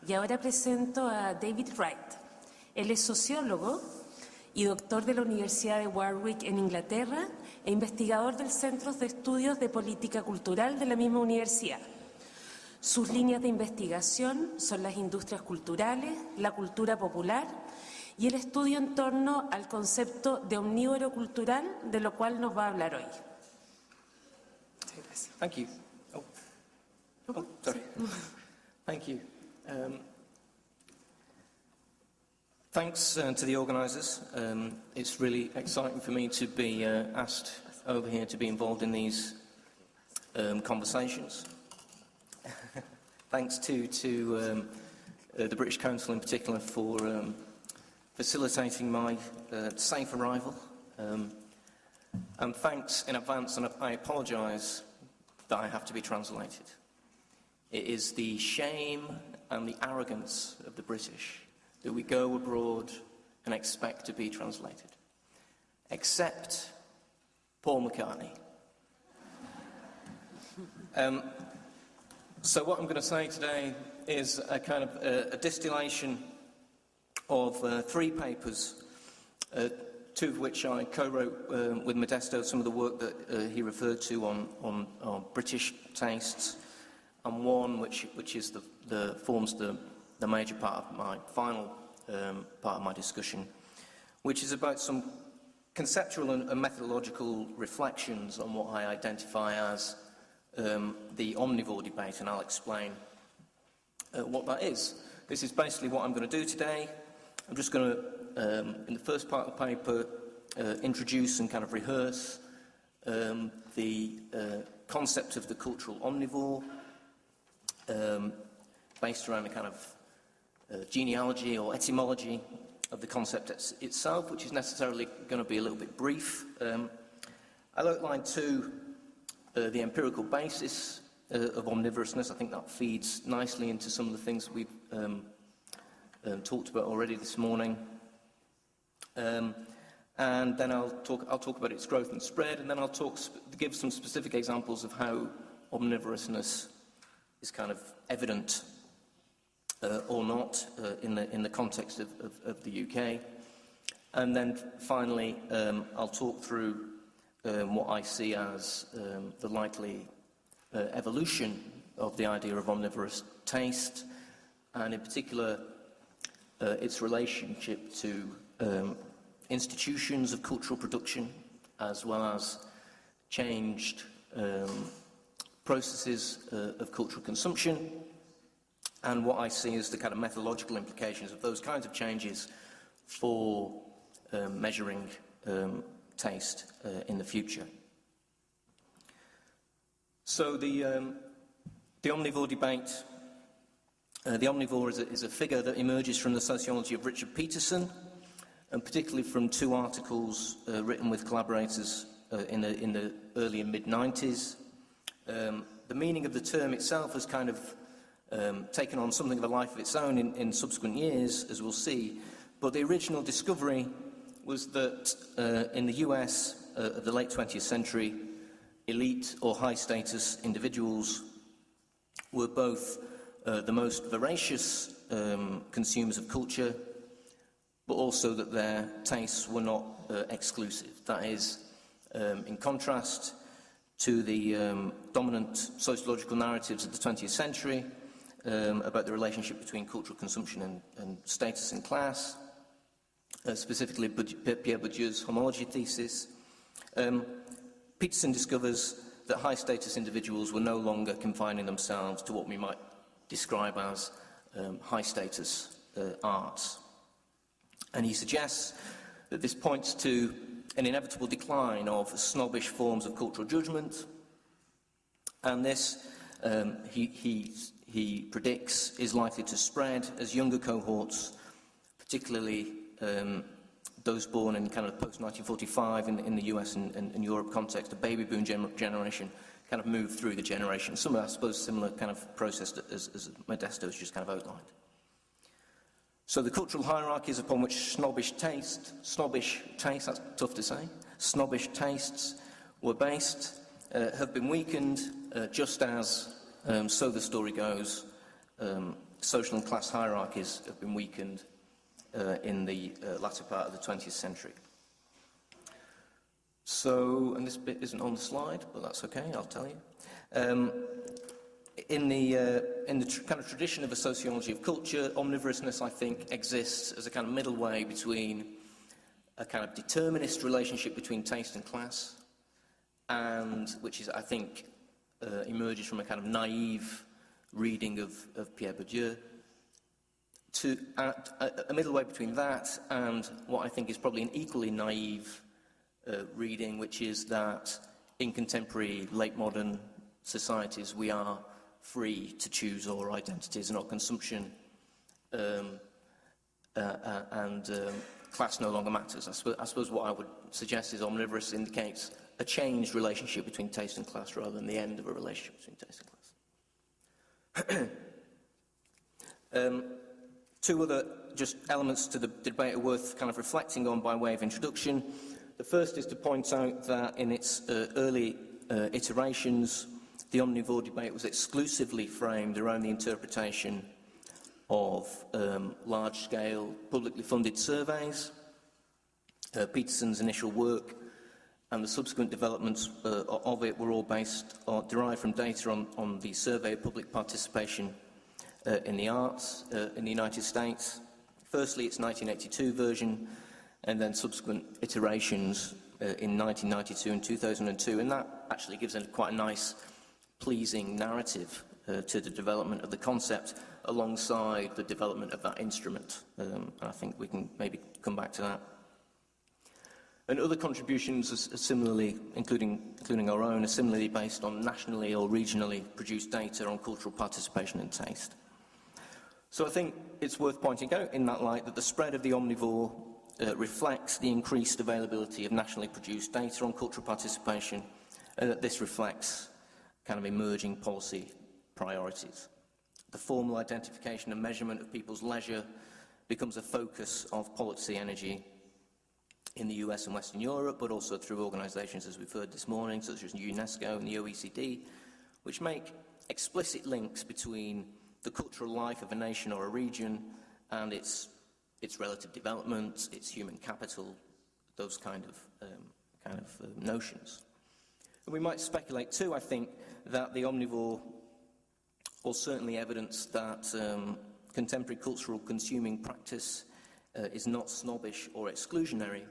Y ahora presento a David Wright. Él es sociólogo y doctor de la Universidad de Warwick en Inglaterra e investigador del Centro de Estudios de Política Cultural de la misma universidad. Sus líneas de investigación son las industrias culturales, la cultura popular y el estudio en torno al concepto de omnívoro cultural, de lo cual nos va a hablar hoy. Thank you. Sorry. Thank you. Thanks to the organisers. It's really exciting for me to be asked over here to be involved in these conversations. Thanks to the British Council in particular for facilitating my safe arrival. And thanks in advance, and I apologise that I have to be translated. It is the shame and the arrogance of the British that we go abroad and expect to be translated. Except Paul McCartney. So what I'm going to say today is a kind of a distillation of 3 papers, 2 of which I co-wrote with Modesto, some of the work that he referred to on British tastes, and one which is forms the major part of my final part of my discussion, which is about some conceptual and methodological reflections on what I identify as the omnivore debate, and I'll explain what that is. This is basically what I'm going to do today. I'm just going to, in the first part of the paper, introduce and kind of rehearse the concept of the cultural omnivore, based around a kind of genealogy or etymology of the concept itself, which is necessarily going to be a little bit brief. I'll outline too the empirical basis of omnivorousness. I think that feeds nicely into some of the things that we've talked about already this morning. And then I'll talk about its growth and spread, and then I'll give some specific examples of how omnivorousness is kind of evident or not in the context of the UK. And then finally, I'll talk through what I see as the likely evolution of the idea of omnivorous taste, and in particular its relationship to institutions of cultural production, as well as changed processes of cultural consumption, and what I see as the kind of methodological implications of those kinds of changes for measuring taste in the future. So the omnivore debate, the omnivore is a figure that emerges from the sociology of Richard Peterson, and particularly from 2 articles written with collaborators in the early and mid-90s. The meaning of the term itself has kind of taken on something of a life of its own in subsequent years, as we'll see, but the original discovery was that in the US of the late 20th century, elite or high-status individuals were both the most voracious consumers of culture, but also that their tastes were not exclusive. That is, in contrast to the dominant sociological narratives of the 20th century about the relationship between cultural consumption and status and class, specifically Pierre Bourdieu's homology thesis, Peterson discovers that high-status individuals were no longer confining themselves to what we might describe as high-status arts. And he suggests that this points to an inevitable decline of snobbish forms of cultural judgment, and this, he predicts, is likely to spread as younger cohorts, particularly those born in kind of post-1945 in the US and Europe context, the baby boom generation, kind of move through the generation. Some, I suppose, similar kind of process as Modesto's just kind of outlined. So the cultural hierarchies upon which snobbish tastes, that's tough to say, snobbish tastes were based, have been weakened, just as, so the story goes, social and class hierarchies have been weakened in the latter part of the 20th century. So, and this bit isn't on the slide, but that's okay, I'll tell you. In the kind of tradition of a sociology of culture, omnivorousness, I think, exists as a kind of middle way between a kind of determinist relationship between taste and class, and which is, I think, emerges from a kind of naive reading of Pierre Bourdieu, to a middle way between that and what I think is probably an equally naive reading, which is that in contemporary late modern societies we are free to choose our identities and our consumption, and class no longer matters. I suppose what I would suggest is omnivorous indicates a changed relationship between taste and class rather than the end of a relationship between taste and class. Two other just elements to the debate are worth kind of reflecting on by way of introduction. The first is to point out that in its early iterations, the omnivore debate was exclusively framed around the interpretation of large-scale, publicly funded surveys. Peterson's initial work and the subsequent developments of it were all derived from data on the survey of public participation in the arts in the United States. Firstly, its 1982 version, and then subsequent iterations in 1992 and 2002, and that actually gives quite a nice, pleasing narrative to the development of the concept alongside the development of that instrument. I think we can maybe come back to that. And other contributions are similarly, including our own, are similarly based on nationally or regionally produced data on cultural participation and taste. So I think it's worth pointing out in that light that the spread of the omnivore reflects the increased availability of nationally produced data on cultural participation, and that this reflects kind of emerging policy priorities. The formal identification and measurement of people's leisure becomes a focus of policy energy in the US and Western Europe, but also through organisations, as we've heard this morning, such as UNESCO and the OECD, which make explicit links between the cultural life of a nation or a region and its relative development, its human capital, those kind of notions. And we might speculate too, I think, that the omnivore, or certainly evidence that contemporary cultural consuming practice is not snobbish or exclusionary,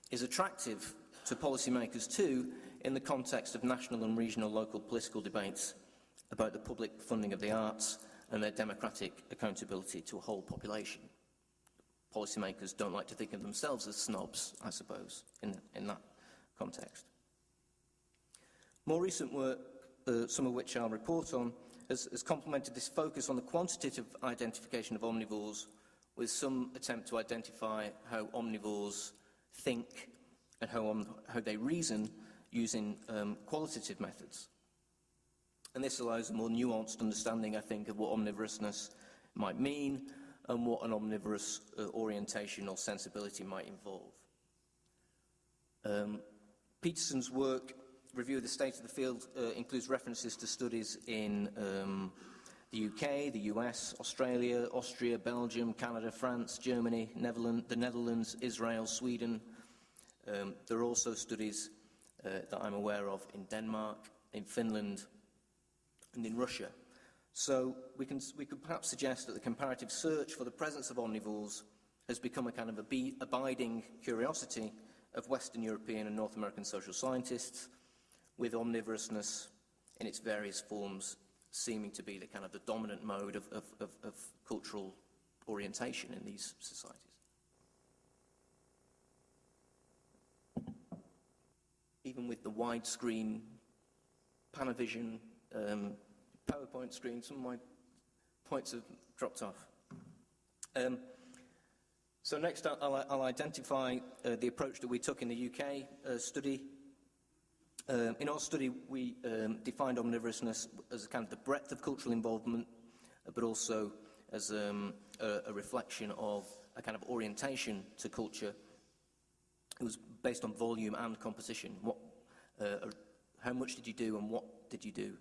is attractive to policymakers too in the context of national and regional local political debates about the public funding of the arts and their democratic accountability to a whole population. Policymakers don't like to think of themselves as snobs, I suppose, in that context. More recent work, some of which I'll report on, has complemented this focus on the quantitative identification of omnivores with some attempt to identify how omnivores think and how they reason using qualitative methods. And this allows a more nuanced understanding, I think, of what omnivorousness might mean and what an omnivorous orientation or sensibility might involve. Peterson's work, review of the state of the field, includes references to studies in the UK, the US, Australia, Austria, Belgium, Canada, France, Germany, the Netherlands, Israel, Sweden. There are also studies that I'm aware of in Denmark, in Finland, and in Russia. So we could perhaps suggest that the comparative search for the presence of omnivores has become a kind of abiding curiosity of Western European and North American social scientists, with omnivorousness in its various forms seeming to be the kind of the dominant mode of cultural orientation in these societies. Even with the widescreen Panavision PowerPoint screen, some of my points have dropped off. So next I'll identify the approach that we took in the UK study. In our study, we defined omnivorousness as kind of the breadth of cultural involvement, but also as a reflection of a kind of orientation to culture. It was based on volume and composition. How much did you do and what did you do?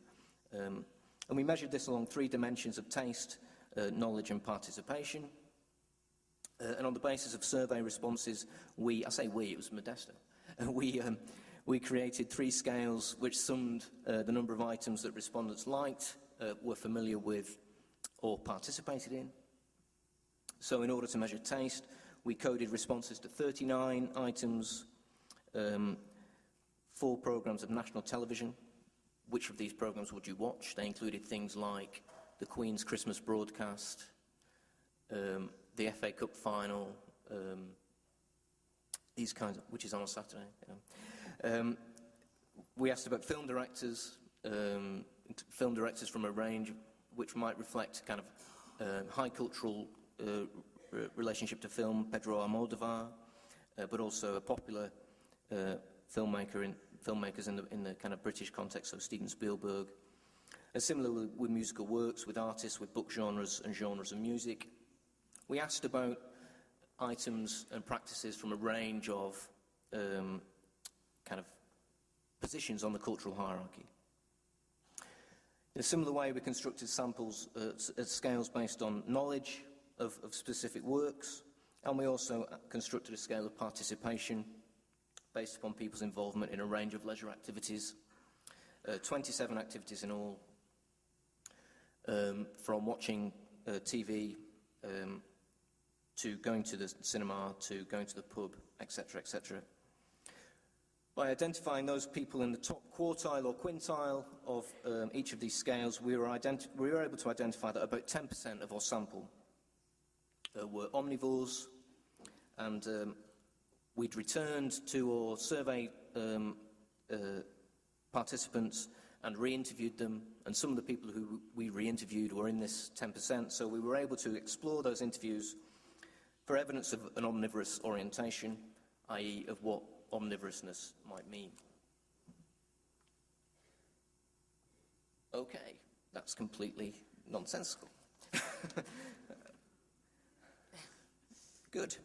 And we measured this along three dimensions of taste: knowledge and participation. And on the basis of survey responses, it was Modesto, we created 3 scales which summed the number of items that respondents liked, were familiar with, or participated in. So in order to measure taste, we coded responses to 39 items, 4 programmes of national television. Which of these programmes would you watch? They included things like the Queen's Christmas broadcast, the FA Cup final, these kinds of, which is on a Saturday. We asked about film directors from a range which might reflect kind of high cultural relationship to film, Pedro Almodóvar, but also a popular filmmakers in the kind of British context, so Steven Spielberg. And similarly with musical works, with artists, with book genres and genres of music. We asked about items and practices from a range of kind of positions on the cultural hierarchy. In a similar way, we constructed samples, scales based on knowledge of specific works, and we also constructed a scale of participation based upon people's involvement in a range of leisure activities, 27 activities in all, from watching TV to going to the cinema, to going to the pub, etc., etc. By identifying those people in the top quartile or quintile of each of these scales, we were able to identify that about 10% of our sample were omnivores, and we'd returned to our survey participants and re-interviewed them, and some of the people who we re-interviewed were in this 10%, so we were able to explore those interviews for evidence of an omnivorous orientation, i.e. of what omnivorousness might mean. Okay, that's completely nonsensical. Good.